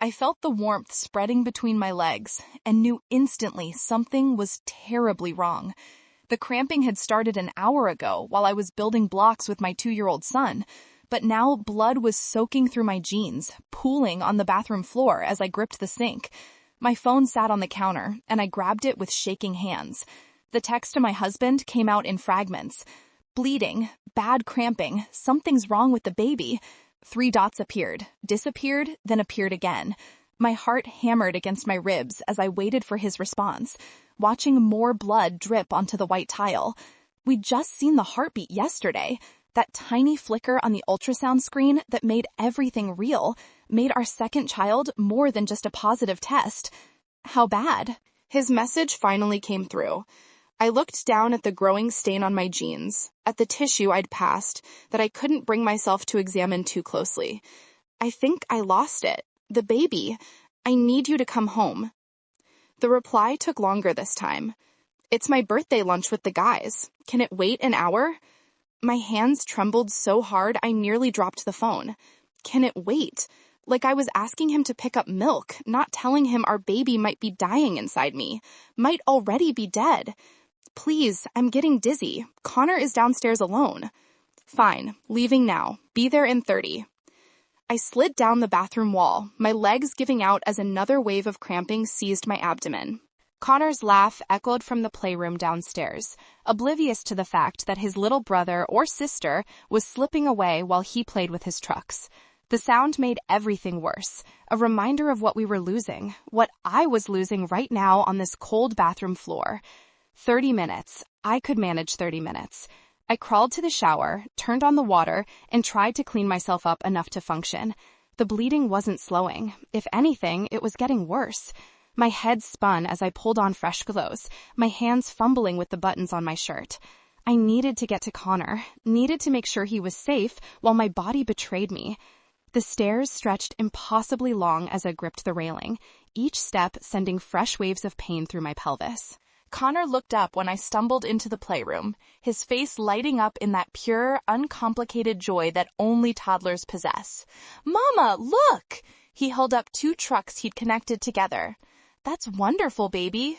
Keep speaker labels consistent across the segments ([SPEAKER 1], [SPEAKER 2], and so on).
[SPEAKER 1] I felt the warmth spreading between my legs and knew instantly something was terribly wrong. The cramping had started an hour ago while I was building blocks with my 2-year-old son, but now blood was soaking through my jeans, pooling on the bathroom floor as I gripped the sink. My phone sat on the counter, and I grabbed it with shaking hands. The text to my husband came out in fragments. Bleeding, bad cramping, something's wrong with the baby. 3 dots appeared, disappeared, then appeared again. My heart hammered against my ribs as I waited for his response, watching more blood drip onto the white tile. We'd just seen the heartbeat yesterday. That tiny flicker on the ultrasound screen that made everything real, made our second child more than just a positive test. How bad? His message finally came through. I looked down at the growing stain on my jeans, at the tissue I'd passed that I couldn't bring myself to examine too closely. I think I lost it. The baby. I need you to come home. The reply took longer this time. It's my birthday lunch with the guys. Can it wait an hour? My hands trembled so hard I nearly dropped the phone. Can it wait? Like I was asking him to pick up milk, not telling him our baby might be dying inside me, might already be dead. Please, I'm getting dizzy. Connor is downstairs alone. Fine, leaving now. Be there in 30. I slid down the bathroom wall, my legs giving out as another wave of cramping seized my abdomen. Connor's laugh echoed from the playroom downstairs, oblivious to the fact that his little brother or sister was slipping away while he played with his trucks. The sound made everything worse, a reminder of what we were losing, what I was losing right now on this cold bathroom floor. 30 minutes. I could manage 30 minutes. I crawled to the shower, turned on the water, and tried to clean myself up enough to function. The bleeding wasn't slowing. If anything, it was getting worse. My head spun as I pulled on fresh clothes, my hands fumbling with the buttons on my shirt. I needed to get to Connor, needed to make sure he was safe while my body betrayed me. The stairs stretched impossibly long as I gripped the railing, each step sending fresh waves of pain through my pelvis. Connor looked up when I stumbled into the playroom, his face lighting up in that pure, uncomplicated joy that only toddlers possess. "Mama, look!" He held up 2 trucks he'd connected together. "That's wonderful, baby."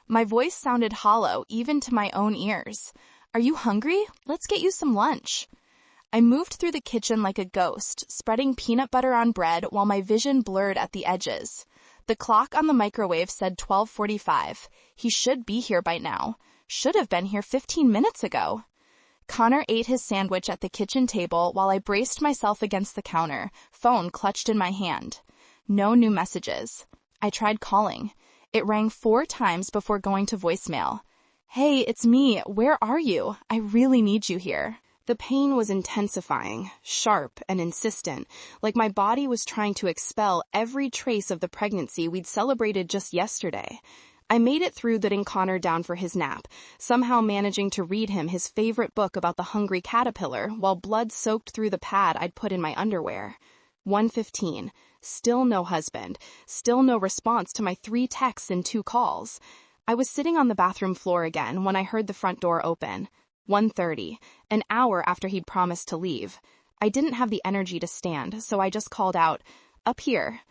[SPEAKER 1] My voice sounded hollow, even to my own ears. "Are you hungry? Let's get you some lunch." I moved through the kitchen like a ghost, spreading peanut butter on bread while my vision blurred at the edges. The clock on the microwave said 12:45. He should be here by now. Should have been here 15 minutes ago. Connor ate his sandwich at the kitchen table while I braced myself against the counter, phone clutched in my hand. No new messages. I tried calling. It rang 4 times before going to voicemail. "Hey, it's me. Where are you? I really need you here." The pain was intensifying, sharp and insistent, like my body was trying to expel every trace of the pregnancy we'd celebrated just yesterday. I made it through getting Connor down for his nap, somehow managing to read him his favorite book about the hungry caterpillar while blood soaked through the pad I'd put in my underwear. 1:15. Still no husband. Still no response to my 3 texts and 2 calls. I was sitting on the bathroom floor again when I heard the front door open. 1:30, an hour after he'd promised to leave. I didn't have the energy to stand, so I just called out, "Up here."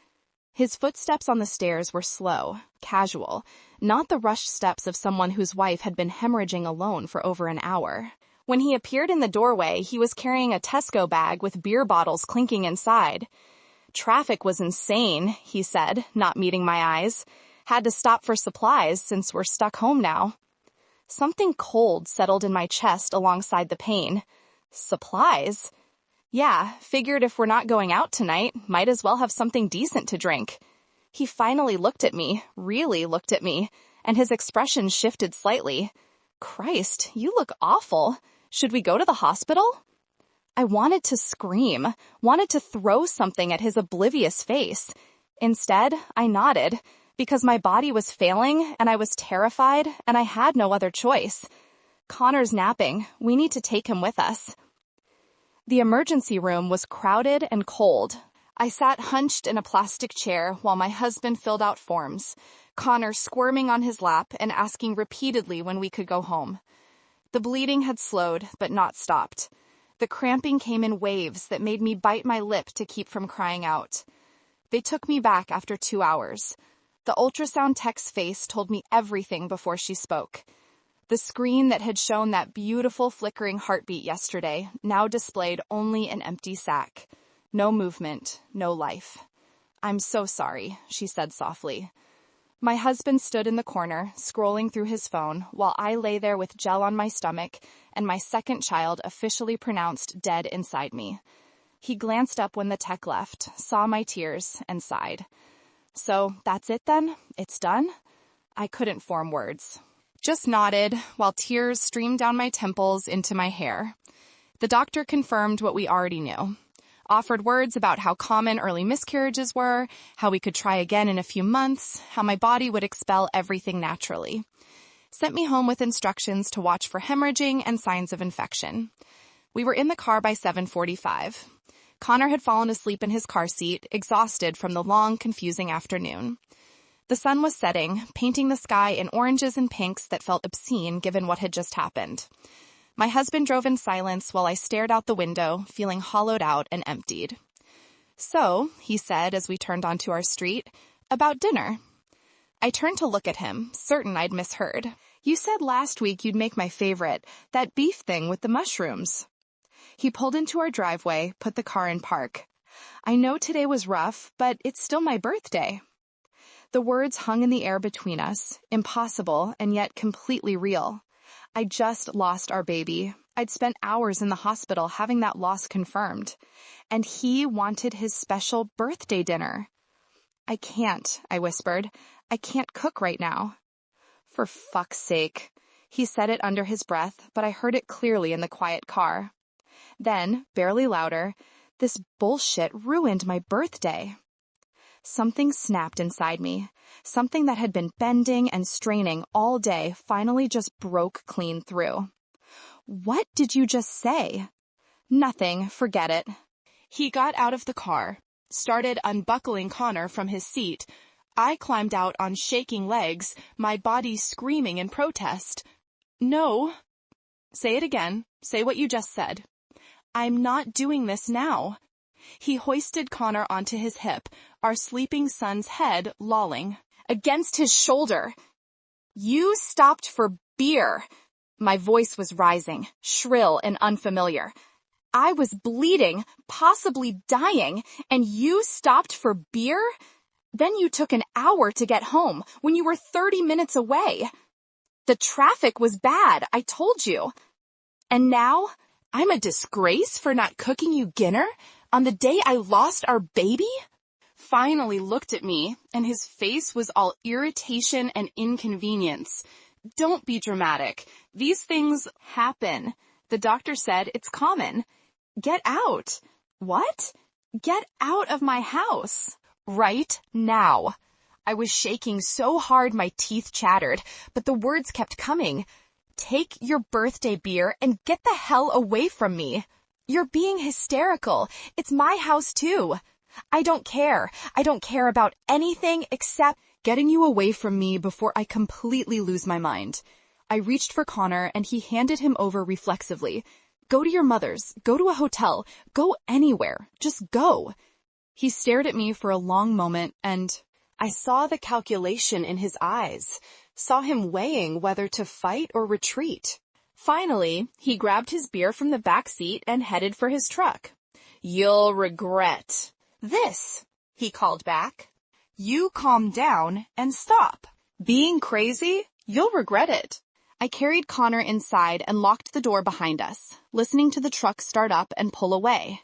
[SPEAKER 1] His footsteps on the stairs were slow, casual, not the rushed steps of someone whose wife had been hemorrhaging alone for over an hour. When he appeared in the doorway, he was carrying a Tesco bag with beer bottles clinking inside. "Traffic was insane," he said, not meeting my eyes. "Had to stop for supplies since we're stuck home now." Something cold settled in my chest alongside the pain. Supplies? Yeah, figured if we're not going out tonight, might as well have something decent to drink. He finally looked at me, really looked at me, and his expression shifted slightly. "Christ, you look awful. Should we go to the hospital?" I wanted to scream, wanted to throw something at his oblivious face. Instead, I nodded, because my body was failing and I was terrified and I had no other choice. "Connor's napping. We need to take him with us." The emergency room was crowded and cold. I sat hunched in a plastic chair while my husband filled out forms, Connor squirming on his lap and asking repeatedly when we could go home. The bleeding had slowed, but not stopped. The cramping came in waves that made me bite my lip to keep from crying out. They took me back after 2 hours. The ultrasound tech's face told me everything before she spoke. The screen that had shown that beautiful flickering heartbeat yesterday now displayed only an empty sac. No movement, no life. "I'm so sorry," she said softly. My husband stood in the corner, scrolling through his phone, while I lay there with gel on my stomach and my second child officially pronounced dead inside me. He glanced up when the tech left, saw my tears, and sighed. "So that's it then? It's done?" I couldn't form words. Just nodded while tears streamed down my temples into my hair. The doctor confirmed what we already knew. Offered words about how common early miscarriages were, how we could try again in a few months, how my body would expel everything naturally. Sent me home with instructions to watch for hemorrhaging and signs of infection. We were in the car by 7:45. Connor had fallen asleep in his car seat, exhausted from the long, confusing afternoon. The sun was setting, painting the sky in oranges and pinks that felt obscene given what had just happened. My husband drove in silence while I stared out the window, feeling hollowed out and emptied. "So," he said as we turned onto our street, "about dinner." I turned to look at him, certain I'd misheard. "You said last week you'd make my favorite, that beef thing with the mushrooms." He pulled into our driveway, put the car in park. "I know today was rough, but it's still my birthday." The words hung in the air between us, impossible and yet completely real. I just lost our baby. I'd spent hours in the hospital having that loss confirmed. And he wanted his special birthday dinner. "I can't," I whispered. "I can't cook right now." "For fuck's sake." He said it under his breath, but I heard it clearly in the quiet car. Then, barely louder, "This bullshit ruined my birthday." Something snapped inside me. Something that had been bending and straining all day finally just broke clean through. "What did you just say?" "Nothing, forget it." He got out of the car, started unbuckling Connor from his seat. I climbed out on shaking legs, my body screaming in protest. "No." "Say it again. Say what you just said." "I'm not doing this now." He hoisted Connor onto his hip, our sleeping son's head lolling against his shoulder. "You stopped for beer." My voice was rising, shrill and unfamiliar. "I was bleeding, possibly dying, and you stopped for beer? Then you took an hour to get home when you were 30 minutes away. The traffic was bad, I told you. And now I'm a disgrace for not cooking you dinner on the day I lost our baby?" Finally looked at me, and his face was all irritation and inconvenience. "Don't be dramatic. These things happen. The doctor said it's common. Get out." "What?" "Get out of my house. Right now." I was shaking so hard my teeth chattered, but the words kept coming. "Take your birthday beer and get the hell away from me. You're being hysterical. It's my house too. I don't care. I don't care about anything except getting you away from me before I completely lose my mind." I reached for Connor and he handed him over reflexively. "Go to your mother's. Go to a hotel. Go anywhere. Just go." He stared at me for a long moment and I saw the calculation in his eyes, saw him weighing whether to fight or retreat. Finally, he grabbed his beer from the back seat and headed for his truck. "You'll regret this," he called back. "You calm down and stop being crazy. You'll regret it." I carried Connor inside and locked the door behind us, listening to the truck start up and pull away.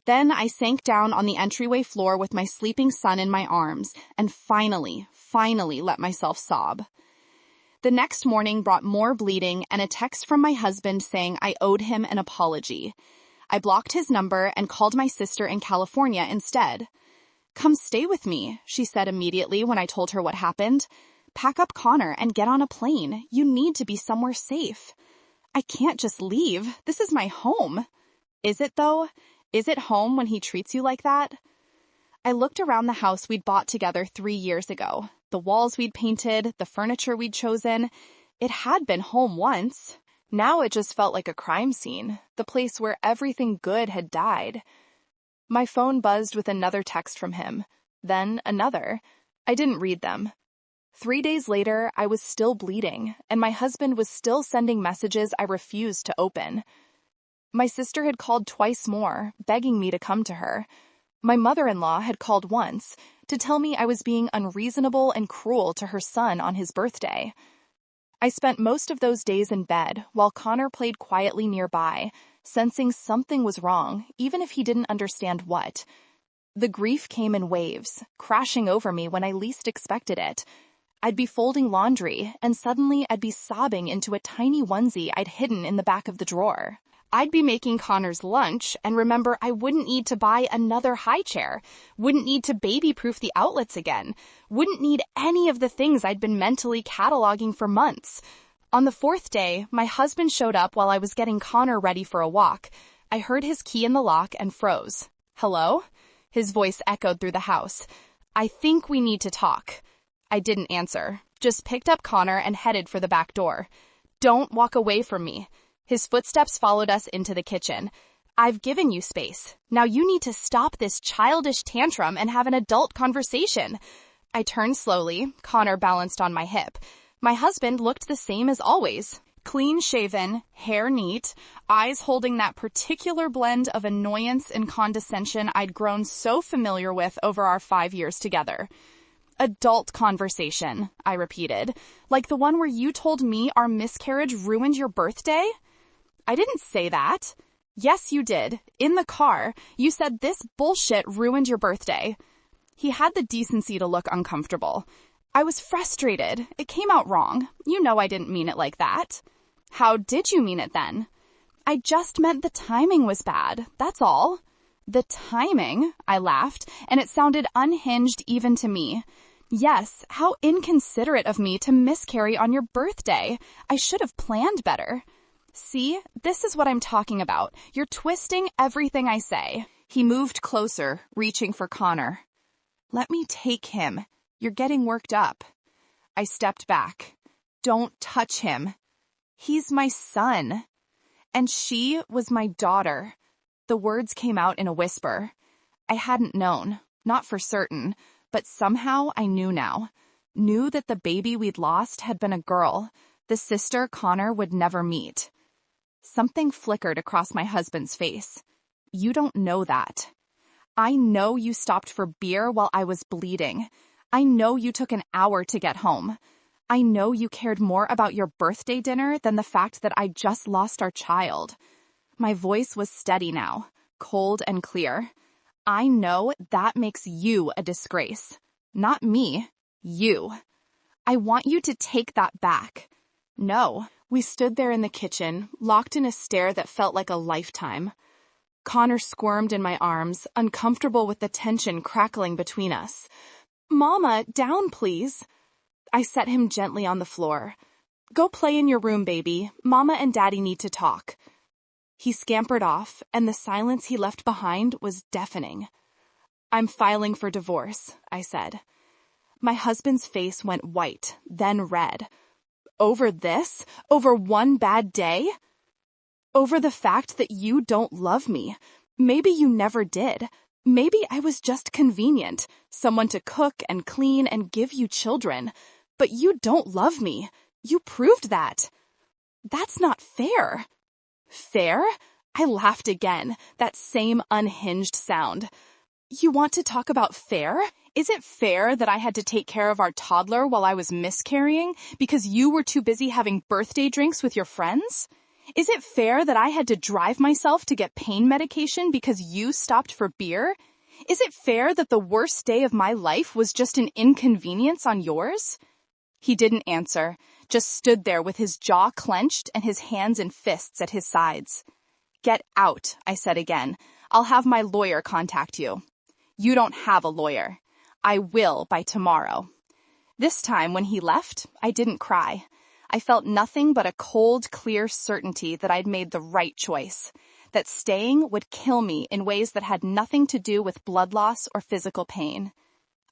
[SPEAKER 1] Then I sank down on the entryway floor with my sleeping son in my arms and finally let myself sob. The next morning brought more bleeding and a text from my husband saying I owed him an apology. I blocked his number and called my sister in California instead. "Come stay with me," she said immediately when I told her what happened. "Pack up Connor and get on a plane. You need to be somewhere safe." "I can't just leave. This is my home." "Is it though? Is it home when he treats you like that?" I looked around the house we'd bought together 3 years ago. The walls we'd painted, the furniture we'd chosen. It had been home once. Now it just felt like a crime scene, the place where everything good had died. My phone buzzed with another text from him. then another. I didn't read them. 3 days later, I was still bleeding, and my husband was still sending messages I refused to open. My sister had called twice more, begging me to come to her. My mother-in-law had called once to tell me I was being unreasonable and cruel to her son on his birthday. I spent most of those days in bed while Connor played quietly nearby, sensing something was wrong, even if he didn't understand what. The grief came in waves, crashing over me when I least expected it. I'd be folding laundry, and suddenly I'd be sobbing into a tiny onesie I'd hidden in the back of the drawer. I'd be making Connor's lunch and remember I wouldn't need to buy another high chair, wouldn't need to baby-proof the outlets again, wouldn't need any of the things I'd been mentally cataloging for months. On the 4th day, my husband showed up while I was getting Connor ready for a walk. I heard his key in the lock and froze. "Hello?" His voice echoed through the house. "I think we need to talk." I didn't answer, just picked up Connor and headed for the back door. "Don't walk away from me." His footsteps followed us into the kitchen. "I've given you space. Now you need to stop this childish tantrum and have an adult conversation." I turned slowly, Connor balanced on my hip. My husband looked the same as always. Clean-shaven, hair neat, eyes holding that particular blend of annoyance and condescension I'd grown so familiar with over our 5 years together. "Adult conversation," I repeated, "like the one where you told me our miscarriage ruined your birthday?" "I didn't say that." "Yes, you did. In the car, you said this bullshit ruined your birthday." He had the decency to look uncomfortable. "I was frustrated. It came out wrong. You know I didn't mean it like that." "How did you mean it then?" "I just meant the timing was bad. That's all." "The timing?" I laughed, and it sounded unhinged even to me. "Yes, how inconsiderate of me to miscarry on your birthday. I should have planned better." "See, this is what I'm talking about. You're twisting everything I say." He moved closer, reaching for Connor. "Let me take him. You're getting worked up." I stepped back. "Don't touch him." "He's my son." "And she was my daughter." The words came out in a whisper. I hadn't known, not for certain, but somehow I knew now. Knew that the baby we'd lost had been a girl, the sister Connor would never meet. Something flickered across my husband's face. "You don't know that. I know you stopped for beer while I was bleeding. I know you took an hour to get home. I know you cared more about your birthday dinner than the fact that I just lost our child." My voice was steady now, cold and clear. "I know that makes you a disgrace. Not me, you. I want you to take that back." "No." We stood there in the kitchen, locked in a stare that felt like a lifetime. Connor squirmed in my arms, uncomfortable with the tension crackling between us. "Mama, down, please." I set him gently on the floor. "Go play in your room, baby. Mama and Daddy need to talk." He scampered off, and the silence he left behind was deafening. "I'm filing for divorce," I said. My husband's face went white, then red. "Over this? Over one bad day?" "Over the fact that you don't love me. Maybe you never did. Maybe I was just convenient, someone to cook and clean and give you children. But you don't love me. You proved that." "That's not fair." "Fair?" I laughed again, that same unhinged sound. "You want to talk about fair? Is it fair that I had to take care of our toddler while I was miscarrying because you were too busy having birthday drinks with your friends? Is it fair that I had to drive myself to get pain medication because you stopped for beer? Is it fair that the worst day of my life was just an inconvenience on yours?" He didn't answer, just stood there with his jaw clenched and his hands in fists at his sides. "Get out," I said again. "I'll have my lawyer contact you." "You don't have a lawyer." "I will by tomorrow." This time, when he left, I didn't cry. I felt nothing but a cold, clear certainty that I'd made the right choice, that staying would kill me in ways that had nothing to do with blood loss or physical pain.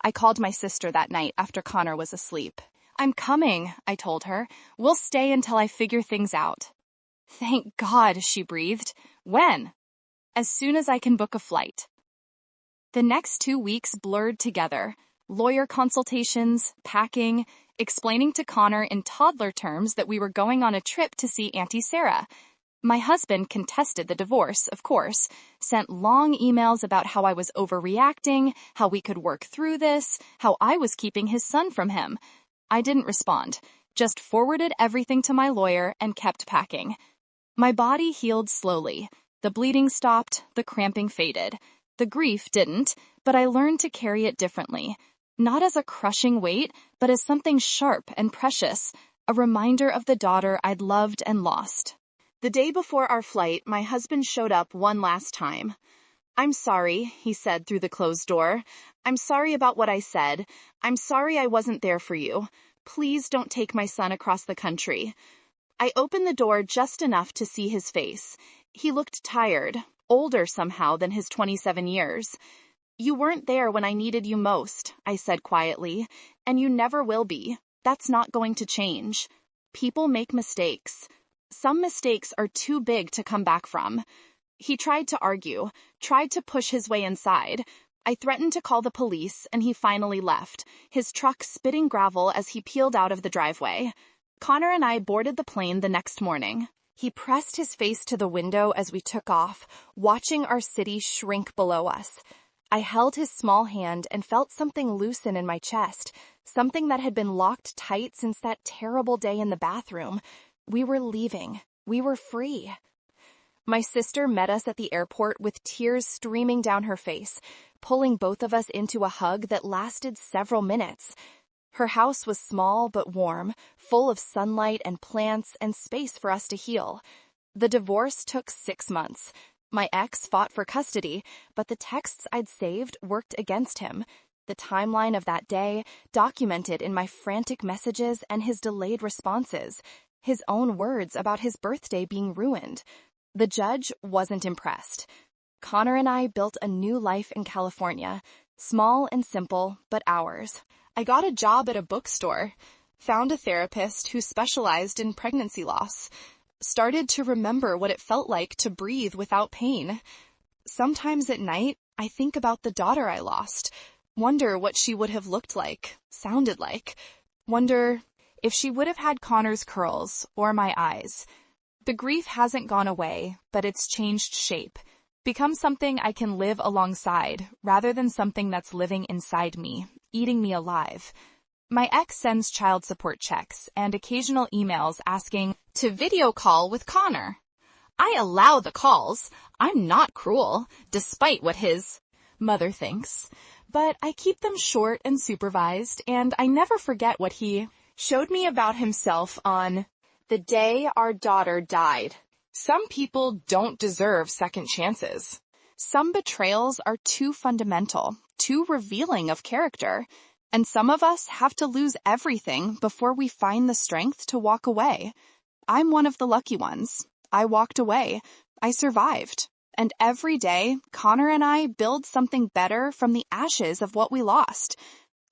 [SPEAKER 1] I called my sister that night after Connor was asleep. "I'm coming," I told her. "We'll stay until I figure things out." "Thank God," she breathed. "When?" "As soon as I can book a flight." The next 2 weeks blurred together. Lawyer consultations, packing, explaining to Connor in toddler terms that we were going on a trip to see Auntie Sarah. My husband contested the divorce, of course, sent long emails about how I was overreacting, how we could work through this, how I was keeping his son from him. I didn't respond, just forwarded everything to my lawyer and kept packing. My body healed slowly. The bleeding stopped, the cramping faded. The grief didn't, but I learned to carry it differently. Not as a crushing weight, but as something sharp and precious, a reminder of the daughter I'd loved and lost. The day before our flight, my husband showed up one last time. "I'm sorry," he said through the closed door. "I'm sorry about what I said. I'm sorry I wasn't there for you. Please don't take my son across the country." I opened the door just enough to see his face. He looked tired, older somehow than his 27 years. "You weren't there when I needed you most," I said quietly, "and you never will be. That's not going to change. People make mistakes. Some mistakes are too big to come back from." He tried to argue, tried to push his way inside. I threatened to call the police, and he finally left, his truck spitting gravel as he peeled out of the driveway. Connor and I boarded the plane the next morning. He pressed his face to the window as we took off, watching our city shrink below us. I held his small hand and felt something loosen in my chest, something that had been locked tight since that terrible day in the bathroom. We were leaving. We were free. My sister met us at the airport with tears streaming down her face, pulling both of us into a hug that lasted several minutes. Her house was small but warm, full of sunlight and plants and space for us to heal. The divorce took 6 months. My ex fought for custody, but the texts I'd saved worked against him. The timeline of that day, documented in my frantic messages and his delayed responses. His own words about his birthday being ruined. The judge wasn't impressed. Connor and I built a new life in California, small and simple, but ours. I got a job at a bookstore, found a therapist who specialized in pregnancy loss, started to remember what it felt like to breathe without pain. Sometimes at night, I think about the daughter I lost, wonder what she would have looked like, sounded like, wonder if she would have had Connor's curls or my eyes. The grief hasn't gone away, but it's changed shape, become something I can live alongside rather than something that's living inside me, eating me alive. My ex sends child support checks and occasional emails asking to video call with Connor. I allow the calls. I'm not cruel, despite what his mother thinks. But I keep them short and supervised, and I never forget what he showed me about himself on the day our daughter died. Some people don't deserve second chances. Some betrayals are too fundamental, too revealing of character, and some of us have to lose everything before we find the strength to walk away. I'm one of the lucky ones. I walked away. I survived. And every day, Connor and I build something better from the ashes of what we lost.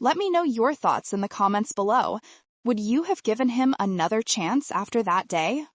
[SPEAKER 1] Let me know your thoughts in the comments below. Would you have given him another chance after that day?